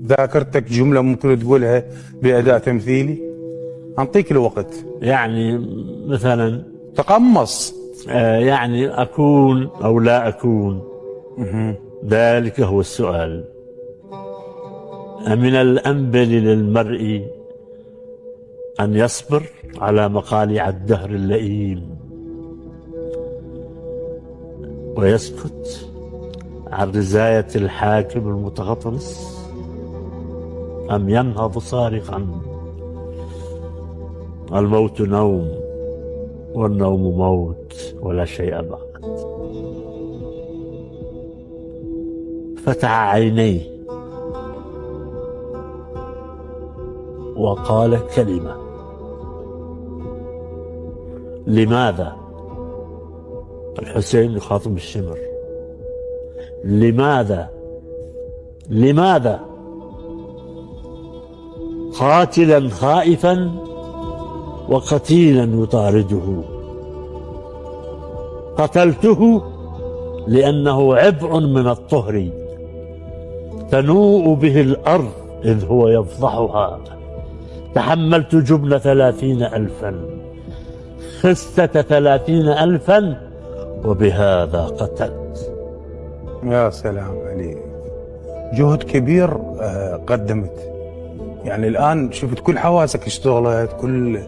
ذاكرتك جملة ممكن تقولها بأداء تمثيلي؟ أعطيك الوقت. يعني مثلا تقمص. يعني أكون أو لا أكون، ذلك هو السؤال. أمن الأنبل للمرء أن يصبر على مقالع الدهر اللئيم ويسكت عن رزاية الحاكم المتغطرس، أم ينهض صارخا؟ الموت نوم والنوم موت ولا شيء بعد. فتح عينيه وقال كلمة: لماذا؟ الحسين يخاطب الشمر: لماذا قاتلا خائفا وقتيلا يطارده؟ قتلته لأنه عبء من الطهر تنوء به الأرض إذ هو يفضحها. تحملت جبن 30,000، خستة 30,000، وبهذا قتلت. يا سلام عليك، جهد كبير قدمت. يعني الآن شفت كل حواسك اشتغلت، كل